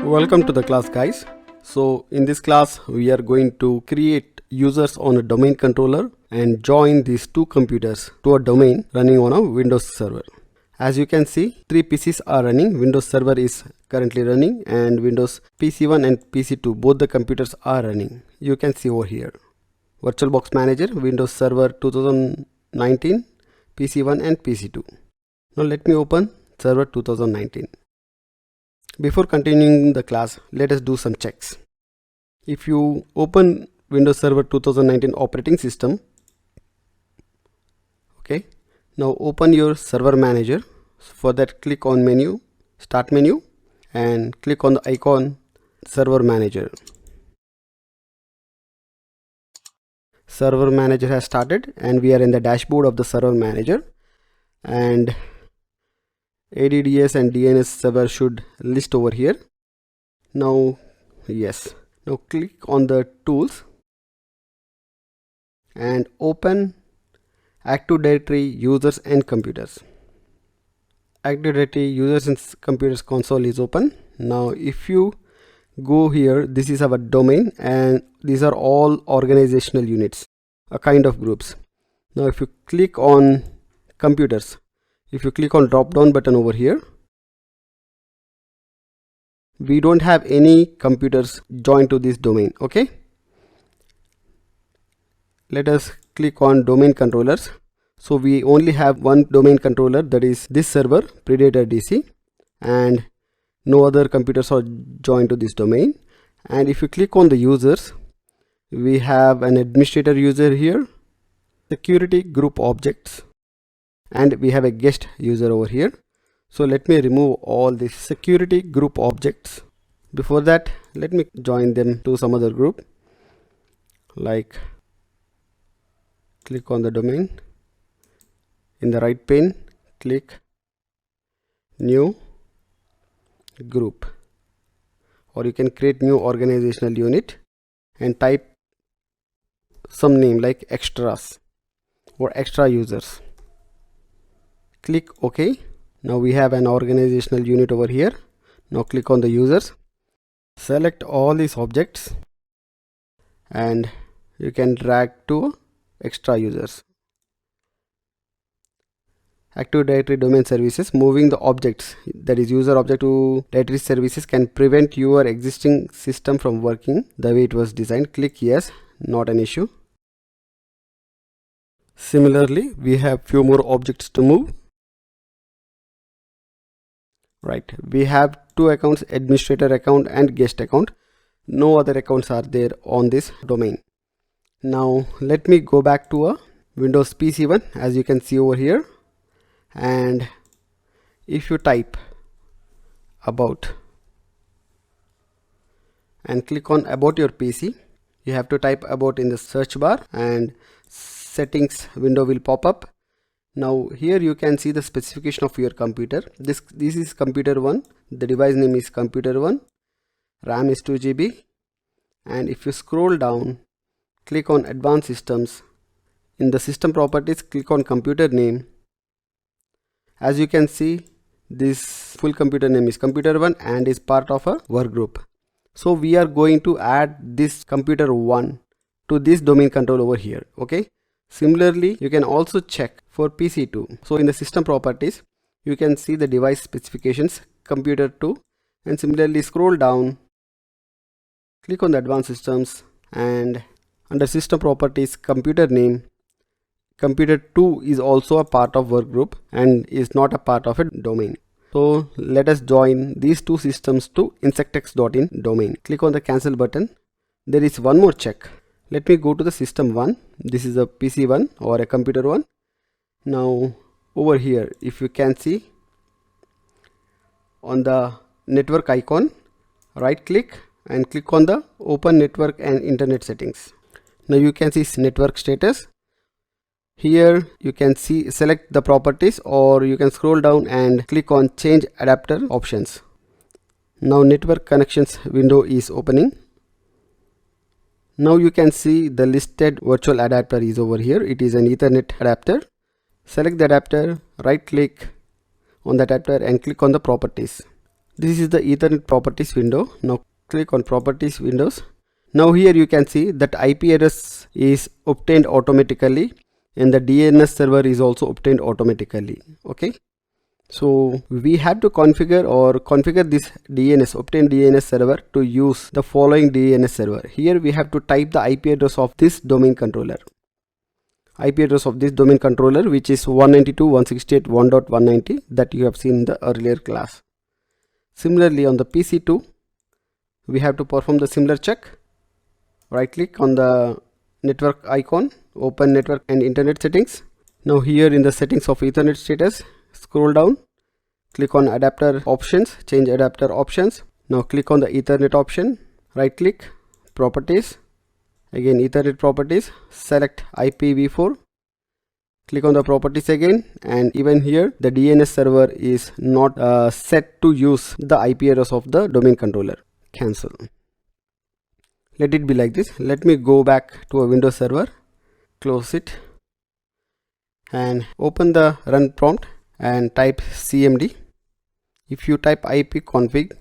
Welcome to the class, guys. So in this class we are going to create users on a domain controller and join these two computers to a domain running on a Windows server. As you can see, three PCs are running. Windows server is currently running and Windows PC1 and PC2, both the computers are running. You can see over here VirtualBox Manager, Windows Server 2019, PC1 and PC2. Now let me open Server 2019. Before continuing the class, let us do some checks. If you open Windows Server 2019 operating system, okay, now open your server manager. For that, click on menu, start menu, and click on the icon server manager. Server manager has started and we are in the dashboard of the server manager, and ADDS and DNS server should list over here. Now click on the tools and open Active Directory users and computers. Active Directory users and computers console is open. Now if you go here, this is our domain and these are all organizational units, a kind of groups. Now if you click on computers, if you click on drop down button over here, we don't have any computers joined to this domain. Okay, let us click on domain controllers. So we only have one domain controller, that is this server Predator DC, and no other computers are joined to this domain. And if you click on the users, we have an administrator user here, security group objects, and we have a guest user over here. So let me remove all these security group objects. Before that, let me join them to some other group, like click on the domain, in the right pane click new group, or you can create new organizational unit and type some name like extras or extra users. Click OK. Now we have an organizational unit over here. Now click on the users, select all these objects and you can drag to extra users. Active Directory domain services, moving the objects, that is user object to directory services, can prevent your existing system from working the way it was designed. Click yes, not an issue. Similarly, we have few more objects to move. Right, we have two accounts, administrator account and guest account. No other accounts are there on this domain. Now let me go back to a Windows PC1, as you can see over here, and if you type about and click on about your PC, you have to type about in the search bar and settings window will pop up. Now here you can see the specification of your computer. This is computer 1, the device name is computer 1, RAM is 2 GB, and if you scroll down, click on advanced systems, in the system properties click on computer name. As you can see, this full computer name is computer 1 and is part of a work group. So we are going to add this computer 1 to this domain control over here. Okay, similarly you can also check for PC2. So in the system properties you can see the device specifications computer 2, and similarly scroll down, click on the advanced systems, and under system properties computer name, computer 2 is also a part of work group and is not a part of a domain. So let us join these two systems to INSECTECHS.in domain. Click on the cancel button. There is one more check. Let me go to the system 1. This is a PC1 or a computer 1. Now over here, if you can see on the network icon, right click and click on the open network and internet settings. Now you can see network status. Here you can see select the properties, or you can scroll down and click on change adapter options. Now network connections window is opening. Now you can see the listed virtual adapter is over here. It is an Ethernet adapter. Select the adapter, right click on the adapter and click on the properties. This is the Ethernet properties window. Now click on properties windows. Now here you can see that IP address is obtained automatically and the DNS server is also obtained automatically. Okay, so we have to configure this obtained DNS server to use the following DNS server. Here we have to type the IP address of this domain controller. IP address of this domain controller, which is 192.168.1.190 that you have seen in the earlier class. Similarly, on the PC2, we have to perform the similar check. Right click on the network icon, open network and internet settings. Now here in the settings of Ethernet status, scroll down, click on adapter options, change adapter options. Now click on the Ethernet option, right click, properties, again Ethernet properties, select IPv4, click on the properties again, and even here the DNS server is not set to use the IP address of the domain controller. Cancel. Let it be like this. Let me go back to a Windows server, close it and open the run prompt and type cmd. If you type ipconfig,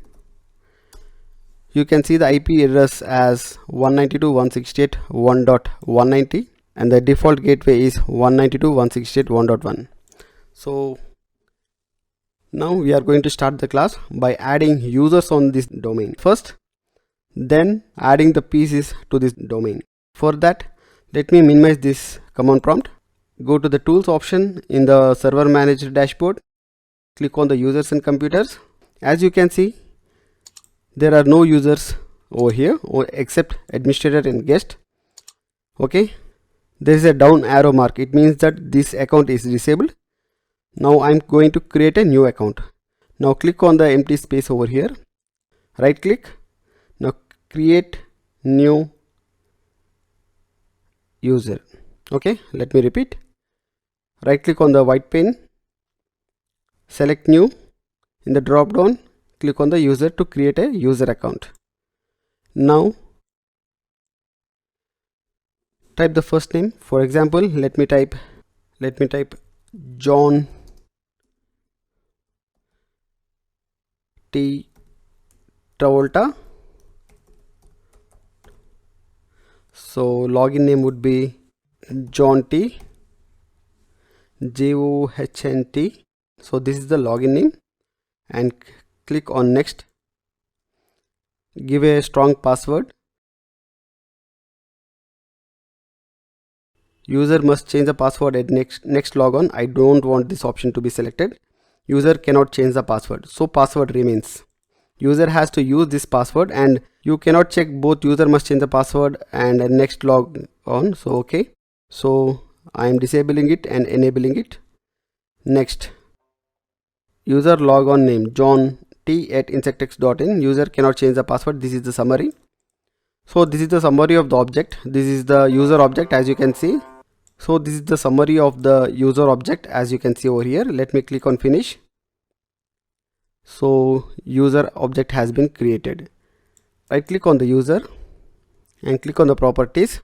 you can see the IP address as 192.168.1.190 and the default gateway is 192.168.1.1. So now we are going to start the class by adding users on this domain first, then adding the PCs to this domain. For that, let me minimize this command prompt. Go to the tools option in the server manager dashboard, click on the users and computers. As you can see, there are no users over here except administrator and guest. Okay, there is a down arrow mark. It means that this account is disabled. Now I'm going to create a new account. Now click on the empty space over here, right click. Now create new user. Okay, let me repeat. Right click on the white pane, select new. In the drop down, click on the user to create a user account. Now type the first name. For example, let me type John T Travolta. So login name would be John T JOHNT. So this is the login name, and click on next. Give a strong password. User must change the password at next logon. I don't want this option to be selected. User cannot change the password, so password remains. User has to use this password, and you cannot check both user must change the password and next log on. So okay, so I am disabling it and enabling it. Next, user logon name John T at insectechs.in. User cannot change the password. This is the summary. So this is the summary of the object. This is the user object, as you can see. So this is the summary of the user object, as you can see over here. Let me click on finish. So user object has been created. Right click on the user and click on the properties.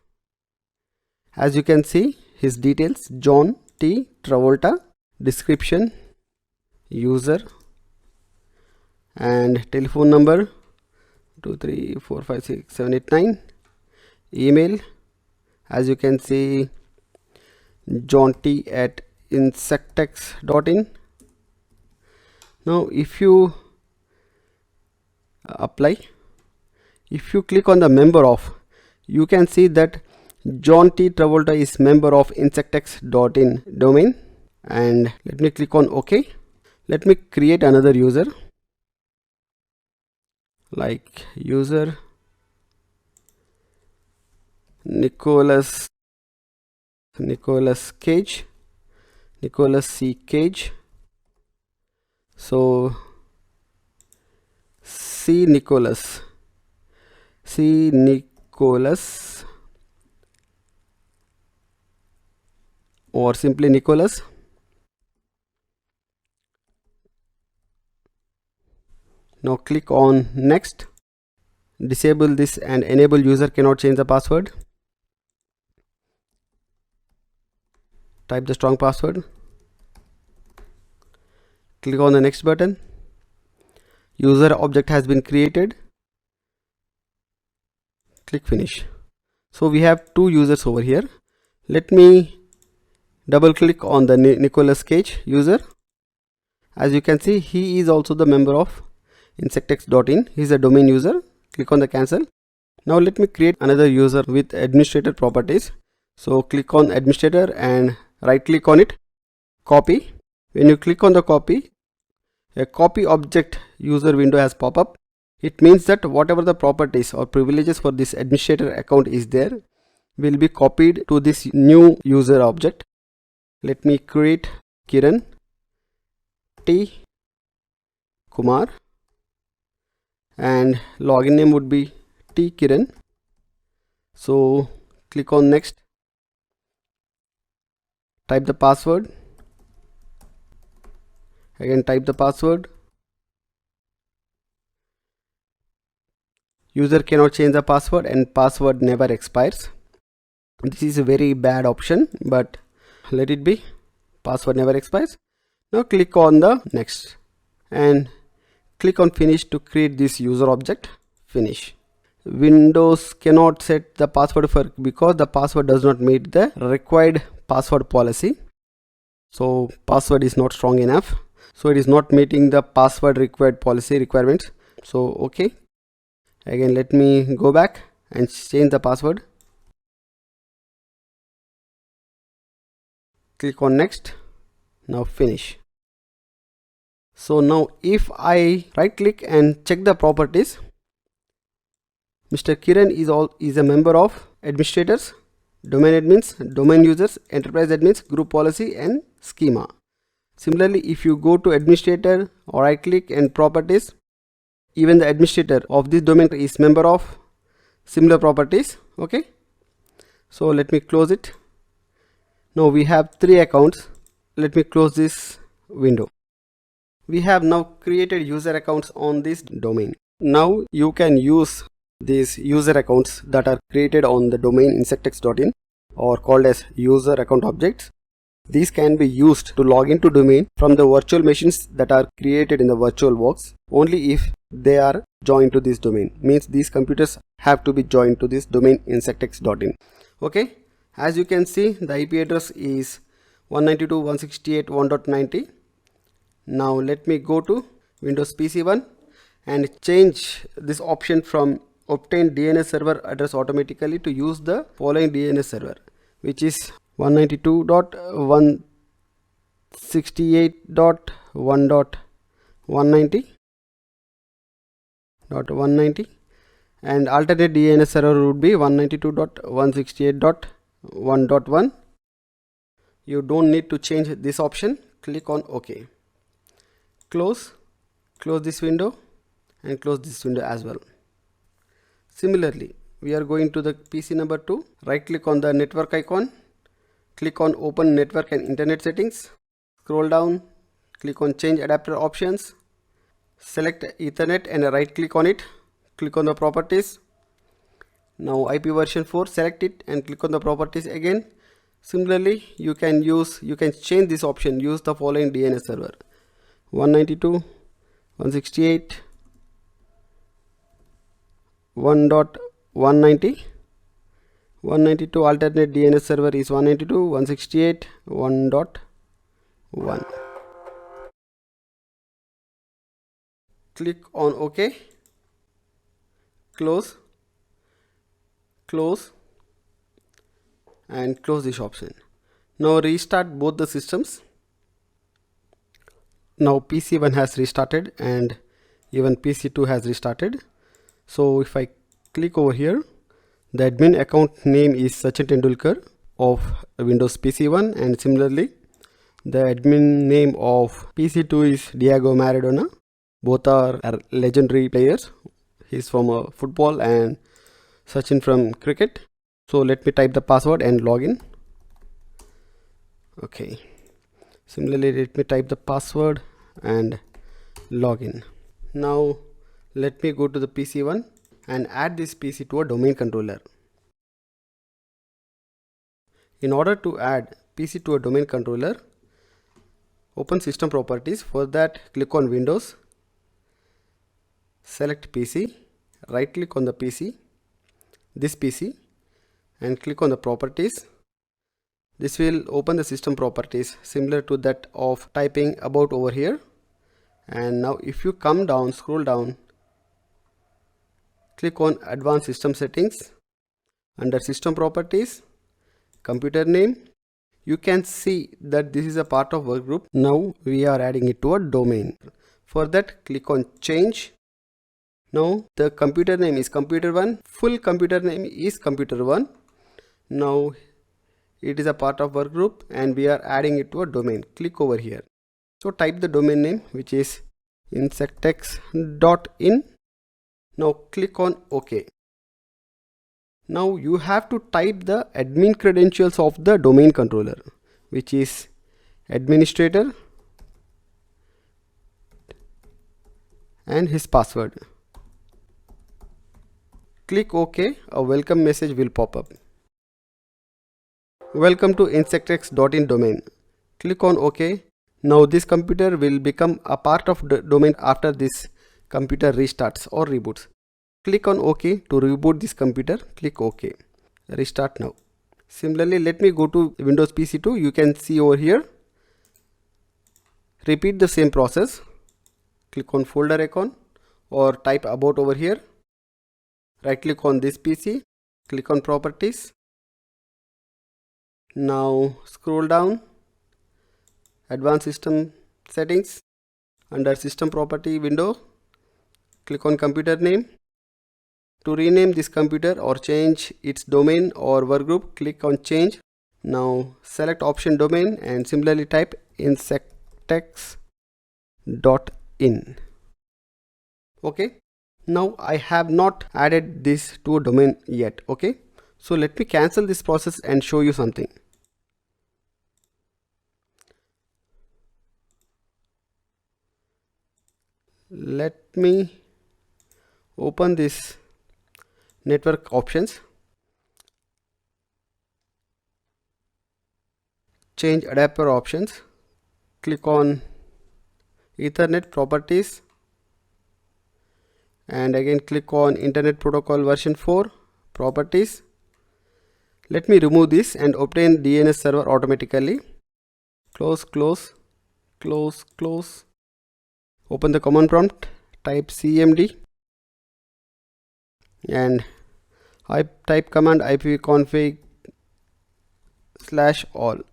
As you can see, his details: John T Travolta, description, user, and telephone number 2345678 email. As you can see, John T at INSECTECHS.in. Now if you apply, if you click on the member of, you can see that John T Travolta is member of INSECTECHS.in domain. And let me click on OK. Let me create another user, like user Nicholas Cage, Nicholas C Cage. So C Nicholas or simply Nicholas. Now click on next. Disable this and enable user cannot change the password. Type the strong password. Click on the next button. user object has been created. Click finish. So we have two users over here. Let me double click on the Nicholas Cage user. As you can see, he is also the member of INSECTECHS.in. He is a domain user. Click on the cancel. Now let me create another user with administrator properties. So click on administrator and right click on it, copy. When you click on the copy, a copy object user window has pop up. It means that whatever the properties or privileges for this administrator account is there will be copied to this new user object. Let me create Kiran T Kumar and login name would be T Kiran. So click on next, type the password, again type the password. User cannot change the password and password never expires. This is a very bad option, but let it be. Password never expires. Now click on the next and click on finish to create this user object. Finish. Windows cannot set the password because the password does not meet the required password policy. So password is not strong enough. So it is not meeting the password required policy requirements. So okay. Again, let me go back and change the password. Click on next. Now finish. So now if I right click and check the properties, Mr. Kiran is a member of administrators, domain admins, domain users, enterprise admins, group policy and schema. Similarly, if you go to administrator or right click and properties, even the administrator of this domain is member of similar properties. Okay, so let me close it. Now we have 3 accounts. Let me close this window. We have now created user accounts on this domain. Now you can use these user accounts that are created on the domain INSECTECHS.in or called as user account objects. These can be used to log into domain from the virtual machines that are created in the VirtualBox only if they are joined to this domain. Means these computers have to be joined to this domain INSECTECHS.in. Okay, as you can see, the IP address is 192.168.1.90. Now let me go to Windows PC1 and change this option from obtain DNS server address automatically to use the following DNS server, which is 192.168.1.190 and alternate DNS server would be 192.168.1.1. You don't need to change this option. Click on OK. Close this window and close this window as well. Similarly, we are going to the PC number 2. Right click on the network icon. Click on open network and internet settings. Scroll down. Click on change adapter options. Select Ethernet and right click on it. Click on the properties. Now IP version 4, select it and click on the properties again. Similarly, you can change this option. Use the following DNS server: 192.168.1.190. 192 alternate DNS server is 192.168.1.1. Click on OK. Close and close this option. Now restart both the systems. Now PC1 has restarted and even PC2 has restarted. So if I click over here, the admin account name is Sachin Tendulkar of Windows PC1 and similarly the admin name of PC2 is Diego Maradona. Both are legendary players. He's from football and Sachin from cricket. So let me type the password and log in. Okay. Similarly, let me type the password and log in. Now let me go to the PC1 and add this PC to a domain controller. In order to add PC to a domain controller, open system properties. For that, click on Windows, select PC, right click on the PC, this PC, and click on the properties. This will open the system properties similar to that of typing about over here. And now if you come down, scroll down, click on advanced system settings. Under system properties, computer name, you can see that this is a part of workgroup. Now we are adding it to a domain. For that, click on change. Now the computer name is computer1, full computer name is computer1. Now it is a part of workgroup and we are adding it to a domain. Click over here. So type the domain name, which is INSECTECHS.in. Now click on OK. Now you have to type the admin credentials of the domain controller, which is administrator and his password. Click OK. A welcome message will pop up. Welcome to INSECTECHS.in domain. Click on OK. Now this computer will become a part of the domain after this computer restarts or reboots. Click on OK to reboot this computer. Click OK. Restart now. Similarly, let me go to Windows PC 2. You can see over here. Repeat the same process. Click on folder icon or type about over here. Right click on this PC. Click on properties. Now scroll down. Advanced system settings. Under system property window, click on computer name. To rename this computer or change its domain or workgroup, click on change. Now select option domain and similarly type INSECTECHS.in. Okay. Now I have not added this to a domain yet. Okay. So let me cancel this process and show you something. Let me open this network options, change adapter options, click on Ethernet properties and again click on Internet Protocol version 4 properties. Let me remove this and obtain DNS server automatically. Close, close, close, close. Open the command prompt, type cmd and I type command ipconfig/all.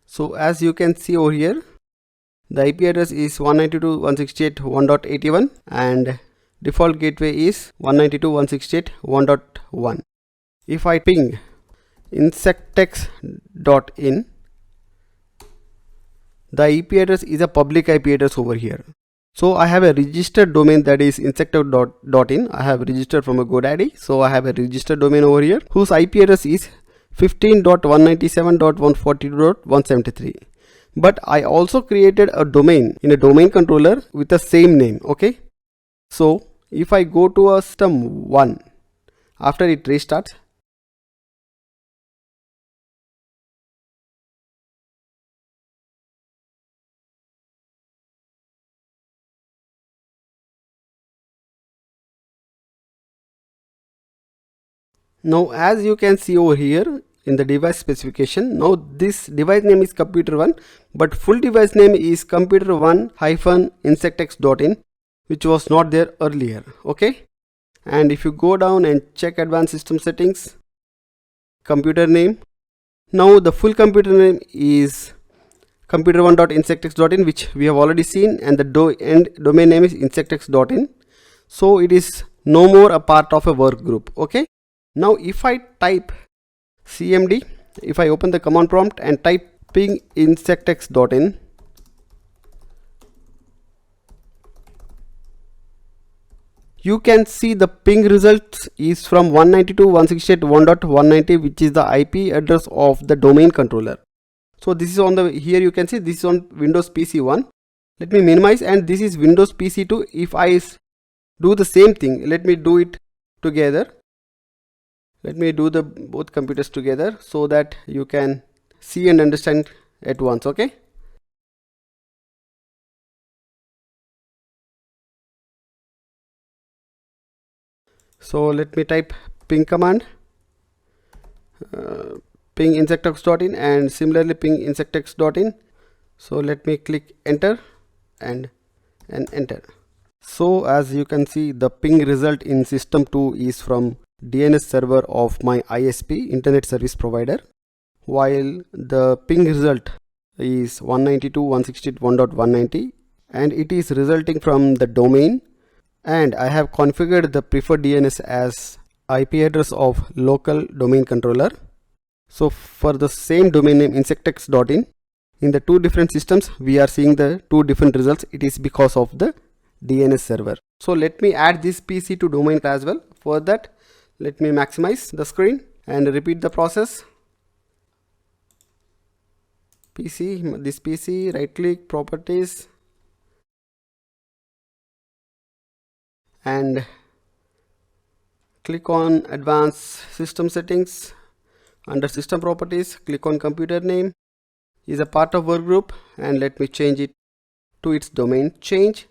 So as you can see over here, the IP address is 192.168.1.81 and default gateway is 192.168.1.1. If I ping INSECTECHS.in, the IP address is a public IP address over here. So I have a registered domain, that is INSECTECHS.in. I have registered from a GoDaddy. So I have a registered domain over here whose IP address is 15.197.142.173. But I also created a domain in a domain controller with the same name. Okay. So if I go to a system 1 after it restarts, now as you can see over here in the device specification, now this device name is computer1 but full device name is computer1-insectechs.in, which was not there earlier. Okay. And if you go down and check advanced system settings, computer name, now the full computer name is computer1.insectechs.in, which we have already seen, and the domain name is insectechs.in. So it is no more a part of a work group. Okay. Now if I type cmd, if I open the command prompt and type ping insectechs.in, you can see the ping results is from 192.168.1.190, which is the IP address of the domain controller. So this is on the, here you can see this is on Windows PC 1. Let me minimize, and this is Windows PC 2. If I do the same thing, let me do it together. Let me do the both computers together so that you can see and understand at once. Okay. So let me type ping command, ping insectechs.in, and similarly ping insectechs.in. So let me click enter and enter. So as you can see, the ping result in system2 is from DNS server of my ISP, internet service provider, while the ping result is 192.168.1.190, and it is resulting from the domain, and I have configured the preferred DNS as IP address of local domain controller. So for the same domain name INSECTECHS.in, in the two different systems we are seeing the two different results. It is because of the DNS server. So let me add this PC to domain as well. For that, let me maximize the screen and repeat the process. PC, this PC, right click, properties, and click on advanced system settings. Under system properties, click on computer name is a part of workgroup, and let me change it to its domain. Change.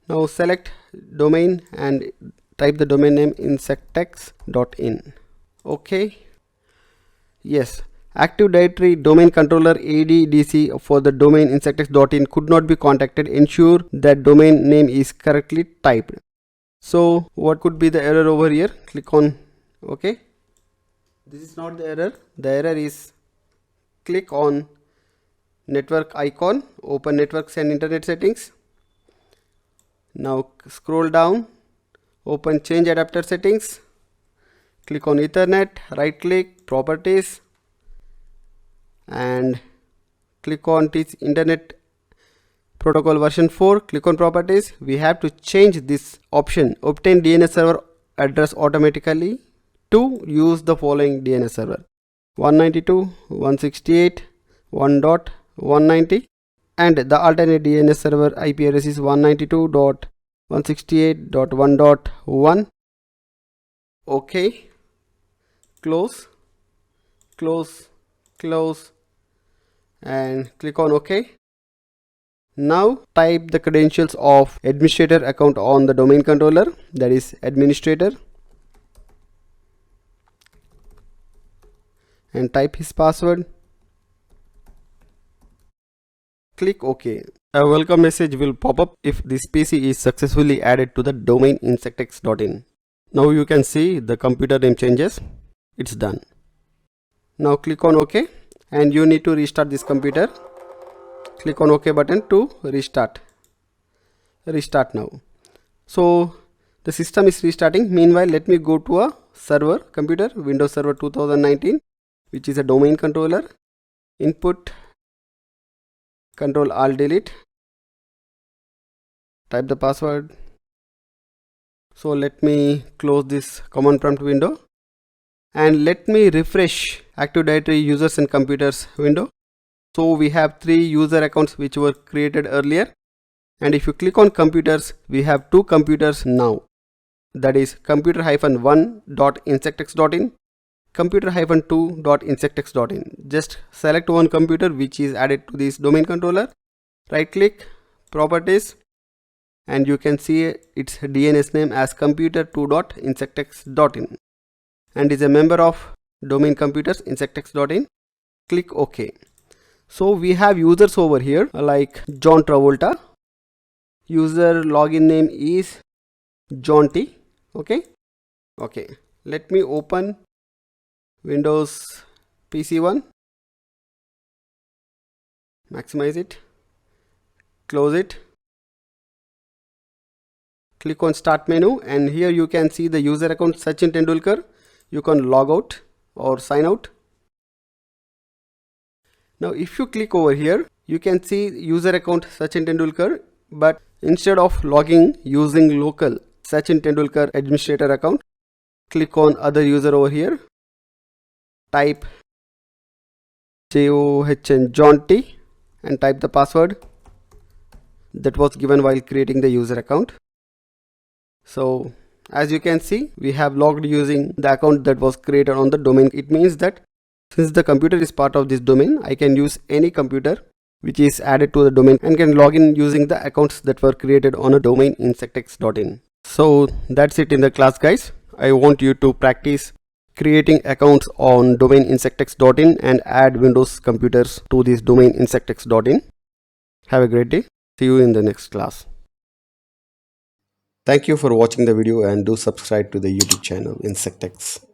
Now select domain and type the domain name INSECTECHS.in. Okay. Yes. Active Directory Domain Controller ADDC for the domain INSECTECHS.in could not be contacted. Ensure that domain name is correctly typed. So what could be the error over here? Click on OK. This is not the error. The error is click on network icon, open networks and internet settings. Now scroll down, open change adapter settings, click on Ethernet, right click, properties, and click on teach internet protocol version 4. Click on properties. We have to change this option, obtain DNS server address automatically, to use the following DNS server: 192.168.1.190, and the alternate DNS server IP address is 192.168.1.1. OK. Close, and click on OK. Now type the credentials of administrator account on the domain controller, that is administrator, and type his password. Click OK. A welcome message will pop up if this PC is successfully added to the domain INSECTECHS.in. Now you can see the computer name changes. It's done. Now click on OK, and you need to restart this computer. Click on OK button to restart. Restart now. So the system is restarting. Meanwhile, let me go to a server computer, Windows Server 2019, which is a domain controller. Input, Control Alt Delete. Type the password. So let me close this command prompt window, and let me refresh Active Directory users and computers window. So we have 3 user accounts which were created earlier, and if you click on computers, we have 2 computers now, that is computer-1.insectex.in, computer-2.insectex.in. Just select one computer which is added to this domain controller, right click, properties, and you can see its DNS name as computer2.insectex.in and is a member of domain computers insectex.in. Click OK. So we have users over here like John Travolta. User login name is John T. Okay. Let me open Windows PC1. Maximize it. Close it. Click on Start menu, and here you can see the user account Sachin Tendulkar. You can log out or sign out. Now if you click over here, you can see user account Sachin Tendulkar, but instead of logging using local Sachin Tendulkar administrator account, click on other user over here. Type JOHN John T and type the password that was given while creating the user account. So as you can see, we have logged using the account that was created on the domain. It means that since the computer is part of this domain, I can use any computer which is added to the domain and can log in using the accounts that were created on a domain INSECTECHS.in. So that's it in the class, guys. I want you to practice creating accounts on domain insectechs.in and add Windows computers to this domain insectechs.in. Have a great day. See you in the next class. Thank you for watching the video and do subscribe to the YouTube channel INSECTECHS.